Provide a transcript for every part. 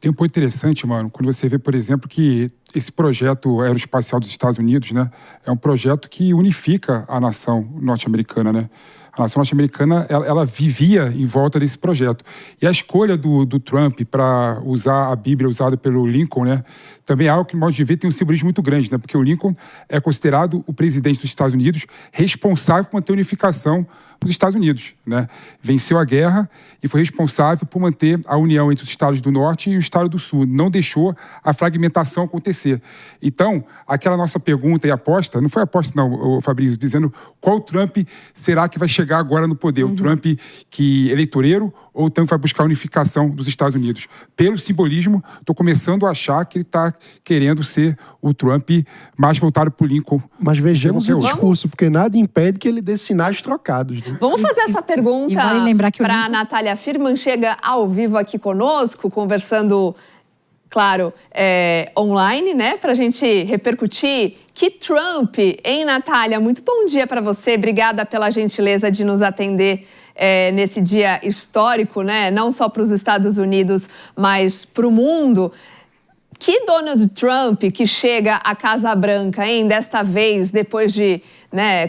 Tem um ponto interessante, mano, quando você vê, por exemplo, que esse projeto aeroespacial dos Estados Unidos, né, é um projeto que unifica a nação norte-americana, né? A nação norte-americana, ela vivia em volta desse projeto. E a escolha do Trump para usar a Bíblia usada pelo Lincoln, né, também é algo que, no modo de ver, tem um simbolismo muito grande, né? Porque o Lincoln é considerado o presidente dos Estados Unidos responsável por manter a unificação dos Estados Unidos, né? Venceu a guerra e foi responsável por manter a união entre os estados do Norte e o estado do Sul. Não deixou a fragmentação acontecer. Então, aquela nossa pergunta e aposta, não foi aposta não, Fabrício, dizendo qual Trump será que vai chegar agora no poder? O Trump que eleitoreiro ou o Trump vai buscar a unificação dos Estados Unidos? Pelo simbolismo, estou começando a achar que ele está querendo ser o Trump mais voltado para o Lincoln. Mas vejamos o discurso, porque nada impede que ele dê sinais trocados, né? Vamos fazer essa pergunta para a Natália Firman, chega ao vivo aqui conosco, conversando, claro, online, né? Para a gente repercutir. Que Trump, hein, Natália? Muito bom dia para você. Obrigada pela gentileza de nos atender nesse dia histórico, né? Não só para os Estados Unidos, mas para o mundo. Que Donald Trump que chega à Casa Branca, hein? Desta vez, depois de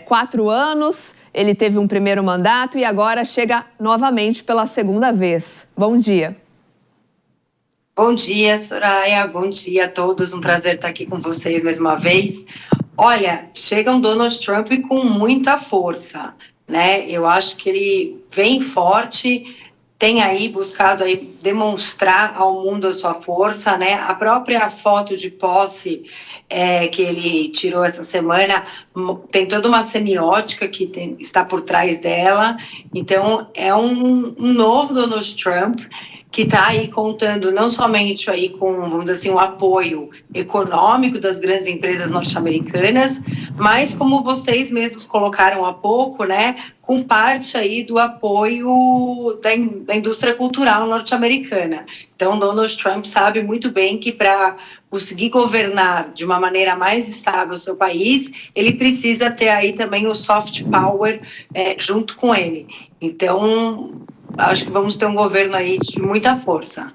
4 anos, ele teve um primeiro mandato e agora chega novamente pela segunda vez. Bom dia. Bom dia, Soraya. Bom dia a todos. Um prazer estar aqui com vocês mais uma vez. Olha, chega um Donald Trump com muita força, né? Eu acho que ele vem forte, tem aí buscado aí demonstrar ao mundo a sua força, né? A própria foto de posse que ele tirou essa semana tem toda uma semiótica que está por trás dela. Então, é um novo Donald Trump que está aí contando não somente aí com, vamos dizer assim, o apoio econômico das grandes empresas norte-americanas, mas como vocês mesmos colocaram há pouco, né, com parte aí do apoio da indústria cultural norte-americana. Então, Donald Trump sabe muito bem que para conseguir governar de uma maneira mais estável o seu país, ele precisa ter aí também o soft power junto com ele. Então, acho que vamos ter um governo aí de muita força.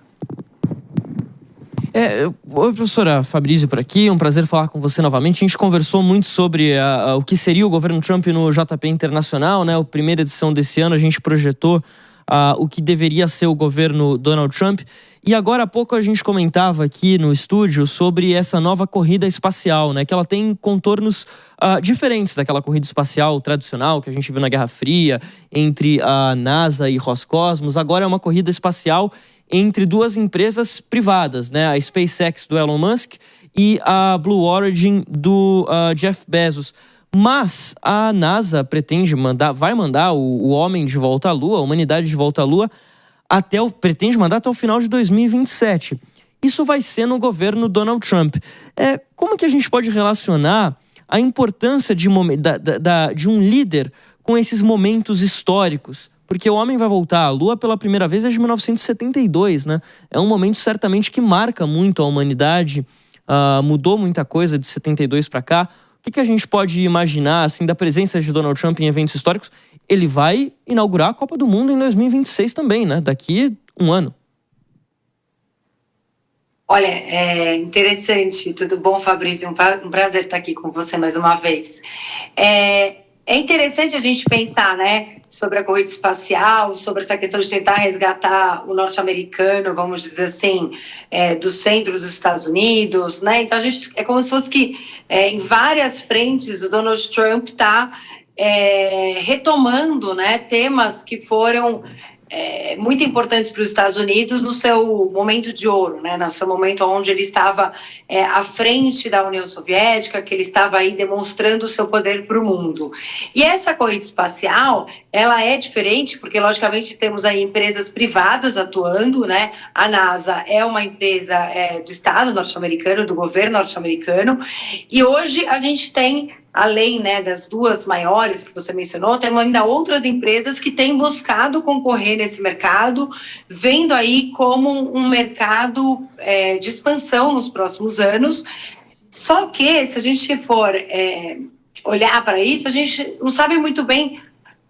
Oi, professora Fabrício por aqui, um prazer falar com você novamente. A gente conversou muito sobre o que seria o governo Trump no JP Internacional, né? A primeira edição desse ano a gente projetou o que deveria ser o governo Donald Trump. E agora há pouco a gente comentava aqui no estúdio sobre essa nova corrida espacial, né? Que ela tem contornos diferentes daquela corrida espacial tradicional que a gente viu na Guerra Fria, entre a NASA e Roscosmos. Agora é uma corrida espacial entre duas empresas privadas, né? A SpaceX do Elon Musk e a Blue Origin do Jeff Bezos. Mas a NASA vai mandar o homem de volta à Lua, a humanidade de volta à Lua, pretende mandar até o final de 2027. Isso vai ser no governo Donald Trump. Como que a gente pode relacionar a importância de um líder com esses momentos históricos? Porque o homem vai voltar à Lua pela primeira vez desde 1972, né? É um momento certamente que marca muito a humanidade, mudou muita coisa de 72 para cá. O que a gente pode imaginar assim, da presença de Donald Trump em eventos históricos? Ele vai inaugurar a Copa do Mundo em 2026 também, né? Daqui um ano. Olha, é interessante. Tudo bom, Fabrício? Um prazer estar aqui com você mais uma vez. É interessante a gente pensar, né, sobre a corrida espacial, sobre essa questão de tentar resgatar o norte-americano, vamos dizer assim, do centro dos Estados Unidos, né? Então, é como se fosse que em várias frentes o Donald Trump está retomando, né, temas que foram muito importantes para os Estados Unidos no seu momento de ouro, né, no seu momento onde ele estava à frente da União Soviética, que ele estava aí demonstrando o seu poder para o mundo. E essa corrida espacial, ela é diferente, porque logicamente temos aí empresas privadas atuando, né, a NASA é uma empresa do Estado norte-americano, do governo norte-americano, e hoje a gente tem, além, né, das duas maiores que você mencionou, temos ainda outras empresas que têm buscado concorrer nesse mercado, vendo aí como um mercado de expansão nos próximos anos. Só que, se a gente for olhar para isso, a gente não sabe muito bem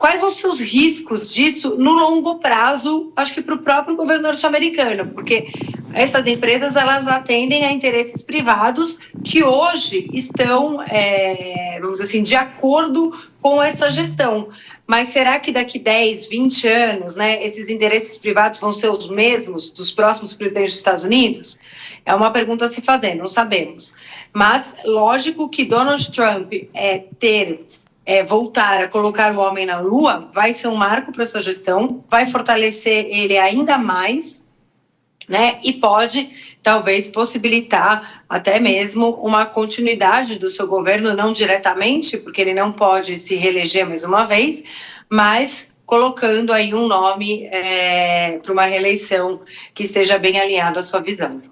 quais vão ser os riscos disso no longo prazo, acho que para o próprio governo norte-americano, porque essas empresas elas atendem a interesses privados que hoje estão, vamos dizer assim, de acordo com essa gestão. Mas será que daqui 10, 20 anos, né, esses interesses privados vão ser os mesmos dos próximos presidentes dos Estados Unidos? É uma pergunta a se fazer, não sabemos. Mas, lógico que Donald Trump voltar a colocar o homem na Lua vai ser um marco para sua gestão, vai fortalecer ele ainda mais, né, e pode, talvez, possibilitar até mesmo uma continuidade do seu governo, não diretamente, porque ele não pode se reeleger mais uma vez, mas colocando aí um nome para uma reeleição que esteja bem alinhado à sua visão.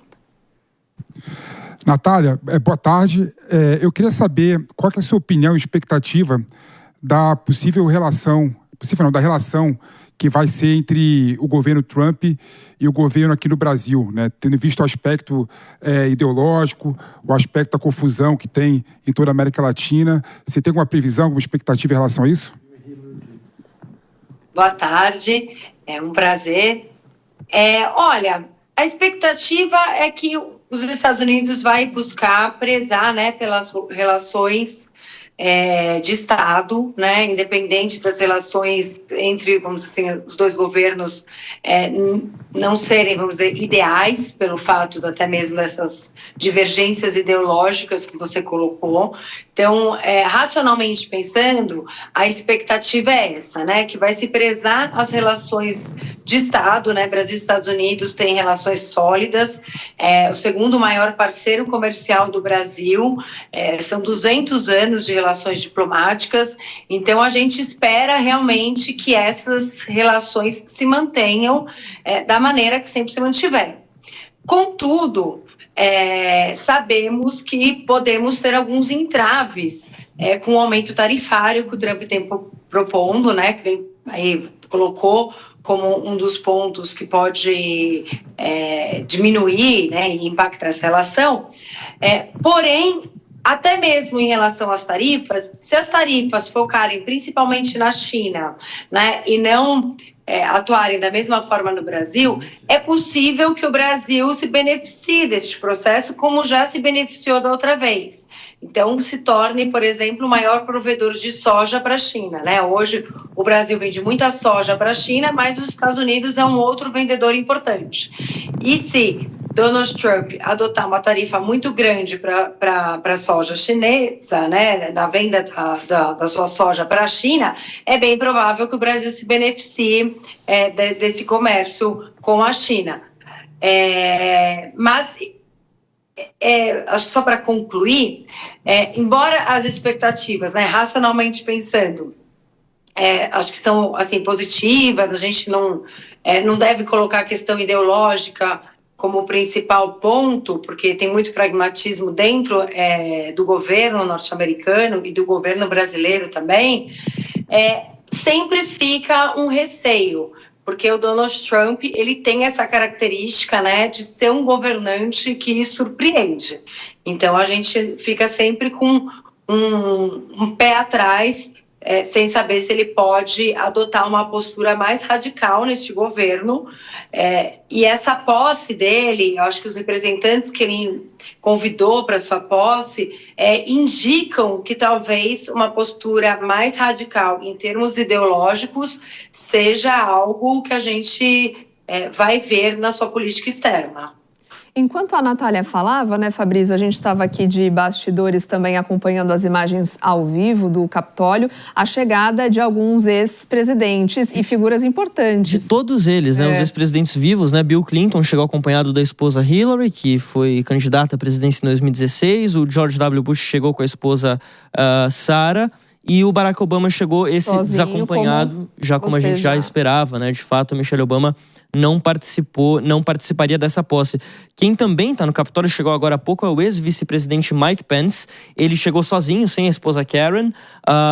Natália, boa tarde. Eu queria saber qual que é a sua opinião e expectativa da da relação que vai ser entre o governo Trump e o governo aqui no Brasil, né? Tendo visto o aspecto ideológico, o aspecto da confusão que tem em toda a América Latina. Você tem alguma previsão, alguma expectativa em relação a isso? Boa tarde, é um prazer. Olha, a expectativa é que os Estados Unidos vai buscar prezar, né, pelas relações de Estado, né, independente das relações entre, vamos dizer assim, os dois governos não serem, vamos dizer, ideais, pelo fato de até mesmo dessas divergências ideológicas que você colocou. Então, racionalmente pensando, a expectativa é essa, né, que vai se prezar as relações de Estado, né, Brasil e Estados Unidos têm relações sólidas, o segundo maior parceiro comercial do Brasil, são 200 anos de relações diplomáticas, então a gente espera realmente que essas relações se mantenham da maneira que sempre se mantiver. Contudo, sabemos que podemos ter alguns entraves com o aumento tarifário que o Trump tem propondo, né, que vem, aí colocou como um dos pontos que pode diminuir, né, e impactar essa relação. Porém, até mesmo em relação às tarifas, se as tarifas focarem principalmente na China, né, e não atuarem da mesma forma no Brasil, é possível que o Brasil se beneficie deste processo, como já se beneficiou da outra vez. Então, se torne, por exemplo, o maior provedor de soja para a China, né? Hoje, o Brasil vende muita soja para a China, mas os Estados Unidos é um outro vendedor importante. E se Donald Trump adotar uma tarifa muito grande para a soja chinesa, né, na venda da sua soja para a China, é bem provável que o Brasil se beneficie desse comércio com a China. Mas, acho que só para concluir, embora as expectativas, né, racionalmente pensando, acho que são assim, positivas, a gente não deve colocar a questão ideológica como principal ponto, porque tem muito pragmatismo dentro do governo norte-americano e do governo brasileiro também, sempre fica um receio, porque o Donald Trump, ele tem essa característica, né, de ser um governante que surpreende. Então, a gente fica sempre com um pé atrás, sem saber se ele pode adotar uma postura mais radical neste governo. E essa posse dele, eu acho que os representantes que ele convidou para sua posse indicam que talvez uma postura mais radical em termos ideológicos seja algo que a gente vai ver na sua política externa. Enquanto a Natália falava, né, Fabrício, a gente estava aqui de bastidores também acompanhando as imagens ao vivo do Capitólio, a chegada de alguns ex-presidentes e figuras importantes. De todos eles, né, os ex-presidentes vivos, né, Bill Clinton chegou acompanhado da esposa Hillary, que foi candidata à presidência em 2016, o George W. Bush chegou com a esposa Sarah, e o Barack Obama chegou sozinho, desacompanhado, como a gente já esperava, né, de fato, a Michelle Obama não participaria dessa posse. Quem também está no Capitólio, chegou agora há pouco, é o ex-vice-presidente Mike Pence. Ele chegou sozinho, sem a esposa Karen,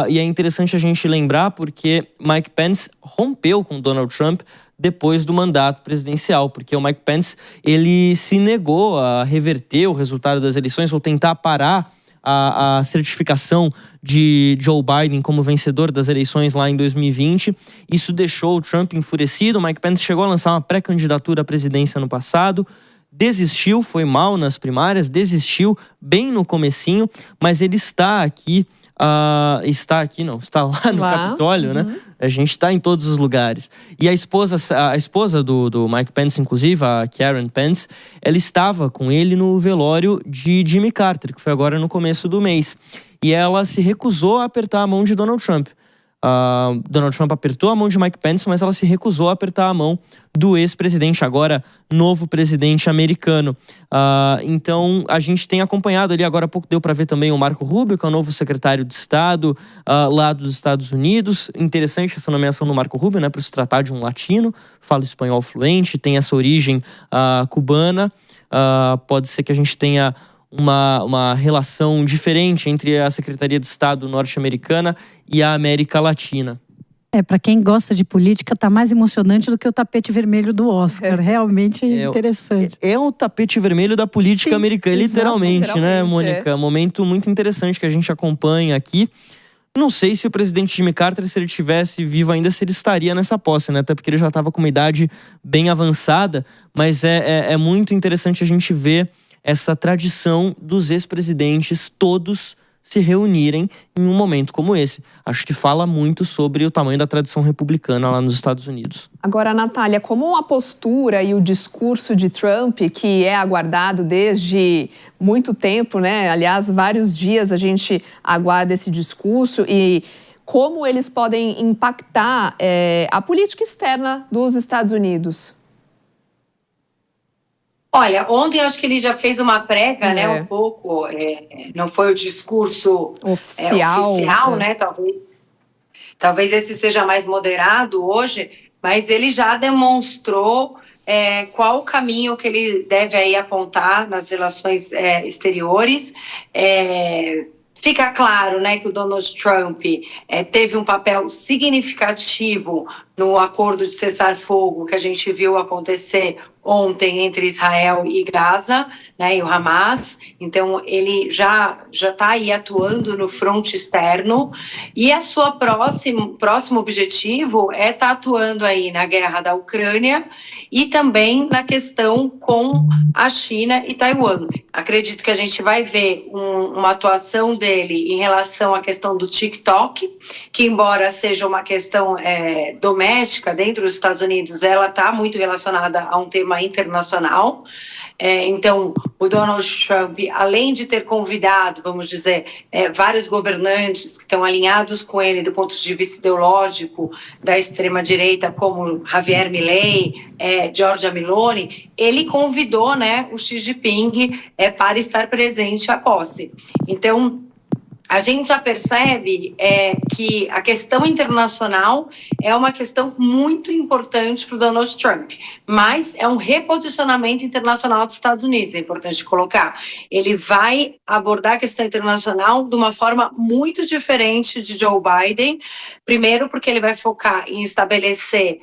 e é interessante a gente lembrar porque Mike Pence rompeu com Donald Trump depois do mandato presidencial, porque o Mike Pence, ele se negou a reverter o resultado das eleições ou tentar parar a certificação de Joe Biden como vencedor das eleições lá em 2020. Isso deixou o Trump enfurecido. Mike Pence chegou a lançar uma pré-candidatura à presidência no passado, desistiu, foi mal nas primárias, desistiu bem no comecinho, mas ele está aqui, está lá no Capitólio, né? A gente está em todos os lugares. E a esposa do Mike Pence, inclusive, a Karen Pence, ela estava com ele no velório de Jimmy Carter, que foi agora no começo do mês. E ela se recusou a apertar a mão de Donald Trump. Donald Trump apertou a mão de Mike Pence, mas ela se recusou a apertar a mão do ex-presidente, agora novo presidente americano. Então, a gente tem acompanhado ali, agora há pouco deu para ver também o Marco Rubio, que é o novo secretário de Estado lá dos Estados Unidos. Interessante essa nomeação do Marco Rubio, né, para se tratar de um latino, fala espanhol fluente, tem essa origem cubana. Pode ser que a gente tenha uma relação diferente entre a Secretaria de Estado norte-americana e a América Latina. Para quem gosta de política, tá mais emocionante do que o tapete vermelho do Oscar. Realmente interessante. É o tapete vermelho da política americana, literalmente, né, Mônica? Momento muito interessante que a gente acompanha aqui. Não sei se o presidente Jimmy Carter, se ele estivesse vivo ainda, se ele estaria nessa posse, né? Até porque ele já estava com uma idade bem avançada, mas é muito interessante a gente ver essa tradição dos ex-presidentes todos se reunirem em um momento como esse. Acho que fala muito sobre o tamanho da tradição republicana lá nos Estados Unidos. Agora, Natália, como a postura e o discurso de Trump, que é aguardado desde muito tempo, né? Aliás, vários dias a gente aguarda esse discurso, e como eles podem impactar a política externa dos Estados Unidos? Olha, ontem acho que ele já fez uma prévia, né, um pouco, não foi o discurso oficial, né, talvez esse seja mais moderado hoje, mas ele já demonstrou qual o caminho que ele deve aí apontar nas relações exteriores. Fica claro, né, que o Donald Trump teve um papel significativo no acordo de cessar-fogo que a gente viu acontecer ontem entre Israel e Gaza, né, e o Hamas. Então, ele já está aí atuando no fronte externo, e a sua próximo objetivo é estar atuando aí na guerra da Ucrânia e também na questão com a China e Taiwan. Acredito que a gente vai ver uma atuação dele em relação à questão do TikTok, que embora seja uma questão doméstica dentro dos Estados Unidos, ela está muito relacionada a um tema internacional. Então, o Donald Trump, além de ter convidado, vamos dizer, vários governantes que estão alinhados com ele do ponto de vista ideológico da extrema-direita, como Javier Milei, Giorgia Meloni, ele convidou, né, o Xi Jinping para estar presente à posse. Então, a gente já percebe que a questão internacional é uma questão muito importante para o Donald Trump, mas é um reposicionamento internacional dos Estados Unidos, é importante colocar. Ele vai abordar a questão internacional de uma forma muito diferente de Joe Biden, primeiro porque ele vai focar em estabelecer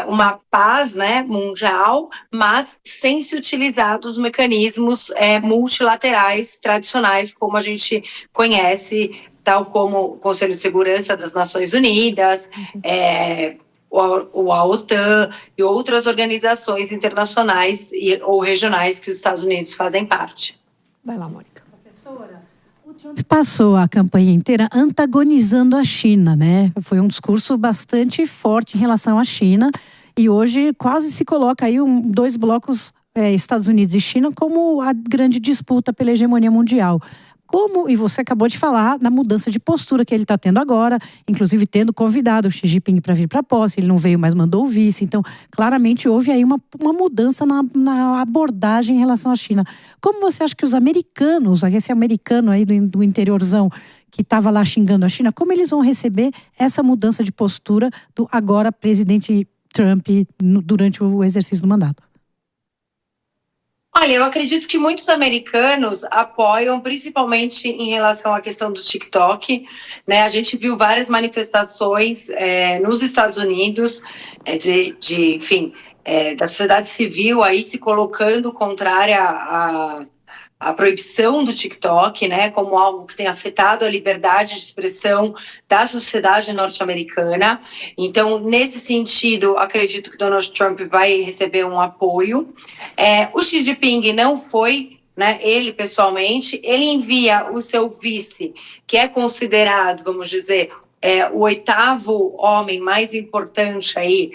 uma paz, né, mundial, mas sem se utilizar dos mecanismos multilaterais tradicionais, como a gente conhece, tal como o Conselho de Segurança das Nações Unidas, a OTAN e outras organizações internacionais ou regionais que os Estados Unidos fazem parte. Vai lá, Mônica. Professora, o Trump passou a campanha inteira antagonizando a China, né? Foi um discurso bastante forte em relação à China, e hoje quase se coloca aí dois blocos, Estados Unidos e China, como a grande disputa pela hegemonia mundial. E você acabou de falar na mudança de postura que ele está tendo agora, inclusive tendo convidado o Xi Jinping para vir para a posse, ele não veio, mas mandou o vice. Então, claramente houve aí uma mudança na abordagem em relação à China. Como você acha que os americanos, esse americano aí do interiorzão que estava lá xingando a China, como eles vão receber essa mudança de postura do agora presidente Trump durante o exercício do mandato? Olha, eu acredito que muitos americanos apoiam, principalmente em relação à questão do TikTok, né? A gente viu várias manifestações nos Estados Unidos, da sociedade civil aí se colocando contrária a proibição do TikTok, né, como algo que tem afetado a liberdade de expressão da sociedade norte-americana. Então, nesse sentido, acredito que Donald Trump vai receber um apoio. O Xi Jinping não foi, né, ele pessoalmente, ele envia o seu vice, que é considerado, vamos dizer, o 8º homem mais importante aí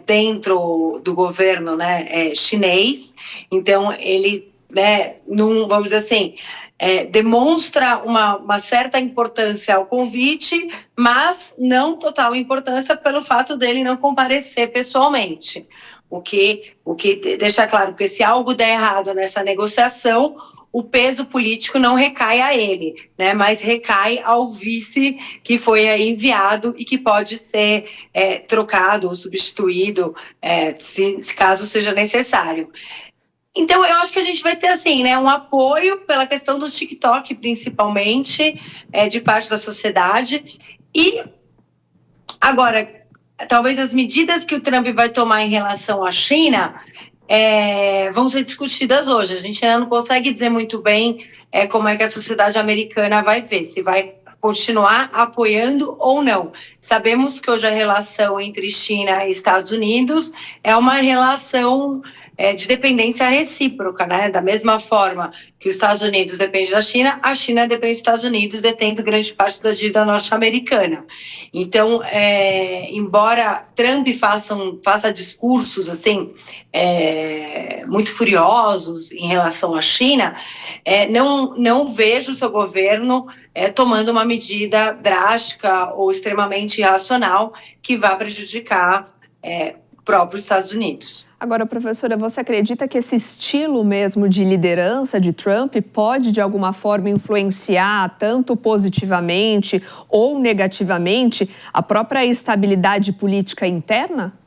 dentro do governo, né, chinês. Então, ele, né, vamos dizer assim, demonstra uma certa importância ao convite, mas não total importância pelo fato dele não comparecer pessoalmente. O que deixa claro que se algo der errado nessa negociação, o peso político não recai a ele, né, mas recai ao vice que foi aí enviado e que pode ser trocado ou substituído, se caso seja necessário. Então, eu acho que a gente vai ter, assim, né, um apoio pela questão do TikTok, principalmente, de parte da sociedade. E, agora, talvez as medidas que o Trump vai tomar em relação à China vão ser discutidas hoje. A gente ainda não consegue dizer muito bem como é que a sociedade americana vai ver, se vai continuar apoiando ou não. Sabemos que hoje a relação entre China e Estados Unidos é uma relação de dependência recíproca, né? Da mesma forma que os Estados Unidos depende da China, a China depende dos Estados Unidos, detendo grande parte da dívida norte-americana. Então, embora Trump faça discursos assim muito furiosos em relação à China, não vejo o seu governo tomando uma medida drástica ou extremamente irracional que vá prejudicar próprios Estados Unidos. Agora, professora, você acredita que esse estilo mesmo de liderança de Trump pode, de alguma forma, influenciar tanto positivamente ou negativamente a própria estabilidade política interna?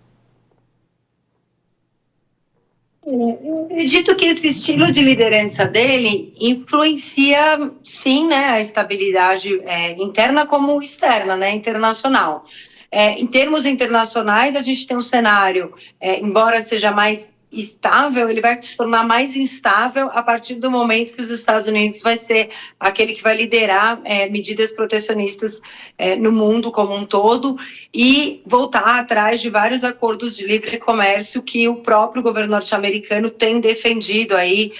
Eu acredito que esse estilo de liderança dele influencia, sim, né, a estabilidade interna como externa, né, internacional. Em termos internacionais, a gente tem um cenário, embora seja mais estável, ele vai se tornar mais instável a partir do momento que os Estados Unidos vai ser aquele que vai liderar medidas protecionistas no mundo como um todo e voltar atrás de vários acordos de livre comércio que o próprio governo norte-americano tem defendido aí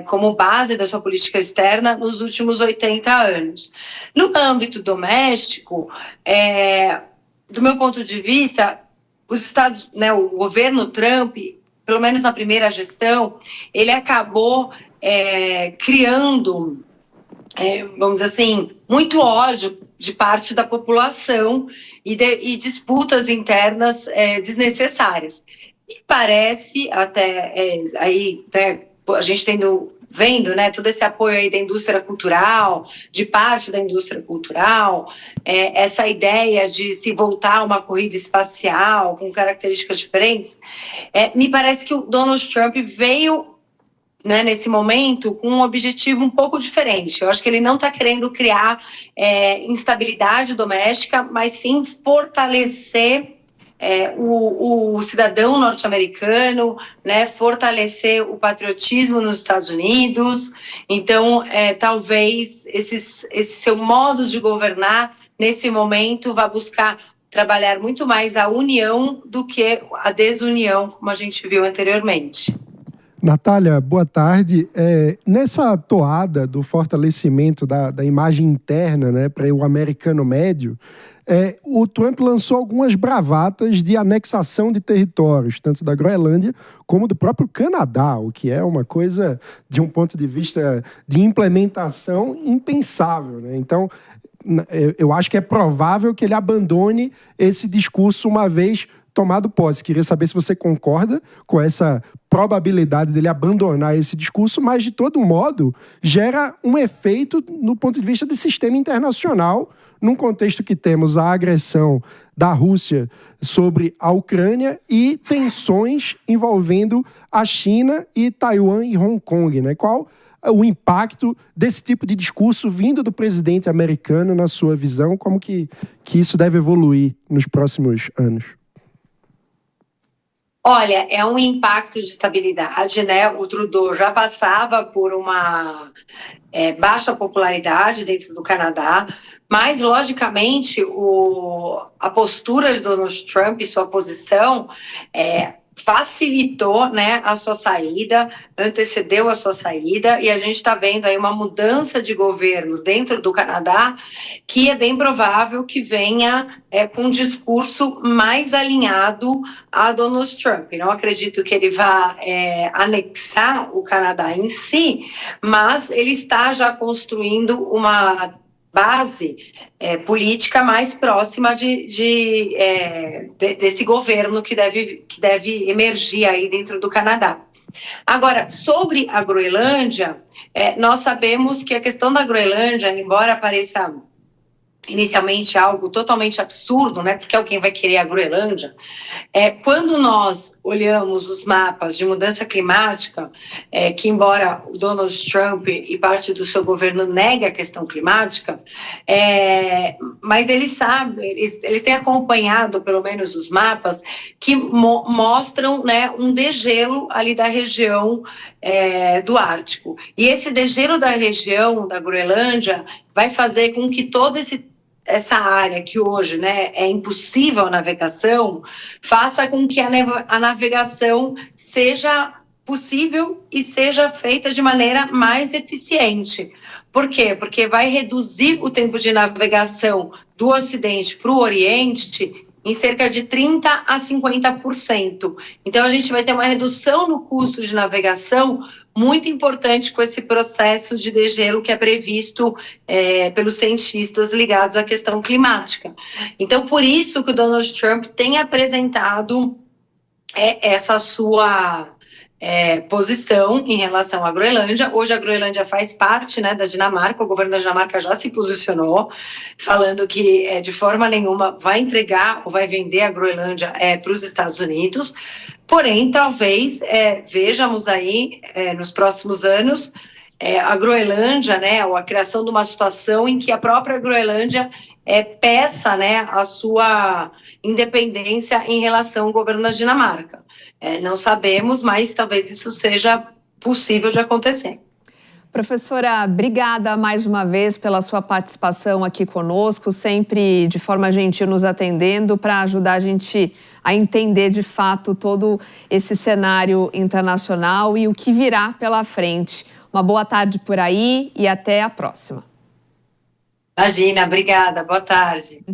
como base da sua política externa nos últimos 80 anos. No âmbito doméstico, do meu ponto de vista, o governo Trump, pelo menos na primeira gestão, ele acabou criando, vamos dizer assim, muito ódio de parte da população e disputas internas desnecessárias. E parece, até aí, a gente vendo, né, todo esse apoio aí da indústria cultural, de parte da indústria cultural, essa ideia de se voltar a uma corrida espacial com características diferentes, me parece que o Donald Trump veio, né, nesse momento com um objetivo um pouco diferente. Eu acho que ele não está querendo criar instabilidade doméstica, mas sim fortalecer o cidadão norte-americano, né, fortalecer o patriotismo nos Estados Unidos. Então, talvez esse seu modo de governar, nesse momento, vá buscar trabalhar muito mais a união do que a desunião, como a gente viu anteriormente. Natália, boa tarde. Nessa toada do fortalecimento da imagem interna, né, para o americano médio, o Trump lançou algumas bravatas de anexação de territórios, tanto da Groenlândia como do próprio Canadá, o que é uma coisa, de um ponto de vista de implementação, impensável, né? Então, eu acho que é provável que ele abandone esse discurso uma vez tomado posse. Queria saber se você concorda com essa probabilidade dele abandonar esse discurso, mas, de todo modo, gera um efeito no ponto de vista do sistema internacional, num contexto que temos a agressão da Rússia sobre a Ucrânia e tensões envolvendo a China e Taiwan e Hong Kong, né? Qual o impacto desse tipo de discurso vindo do presidente americano, na sua visão? Como que isso deve evoluir nos próximos anos? Olha, é um impacto de estabilidade, né? O Trudeau já passava por uma baixa popularidade dentro do Canadá, mas, logicamente, a postura de Donald Trump e sua posição facilitou, né, a sua saída, antecedeu a sua saída, e a gente está vendo aí uma mudança de governo dentro do Canadá, que é bem provável que venha com um discurso mais alinhado a Donald Trump. Não acredito que ele vá anexar o Canadá em si, mas ele está já construindo uma base política mais próxima desse governo que deve emergir aí dentro do Canadá. Agora, sobre a Groenlândia, nós sabemos que a questão da Groenlândia, embora pareça inicialmente algo totalmente absurdo, né? Porque alguém vai querer a Groenlândia. Quando nós olhamos os mapas de mudança climática, que embora o Donald Trump e parte do seu governo negue a questão climática, mas eles sabem, eles têm acompanhado pelo menos os mapas que mostram, né, um degelo ali da região do Ártico. E esse degelo da região da Groenlândia vai fazer com que essa área que hoje, né, é impossível a navegação, faça com que a navegação seja possível e seja feita de maneira mais eficiente. Por quê? Porque vai reduzir o tempo de navegação do Ocidente para o Oriente em cerca de 30% a 50%. Então, a gente vai ter uma redução no custo de navegação muito importante com esse processo de degelo que é previsto pelos cientistas ligados à questão climática. Então, por isso que o Donald Trump tem apresentado essa sua posição em relação à Groenlândia. Hoje a Groenlândia faz parte, né, da Dinamarca, o governo da Dinamarca já se posicionou, falando que de forma nenhuma vai entregar ou vai vender a Groenlândia para os Estados Unidos, porém talvez vejamos aí nos próximos anos a Groenlândia, né, ou a criação de uma situação em que a própria Groenlândia peça, né, a sua independência em relação ao governo da Dinamarca. Não sabemos, mas talvez isso seja possível de acontecer. Professora, obrigada mais uma vez pela sua participação aqui conosco, sempre de forma gentil nos atendendo para ajudar a gente a entender de fato todo esse cenário internacional e o que virá pela frente. Uma boa tarde por aí e até a próxima. Imagina, obrigada, boa tarde.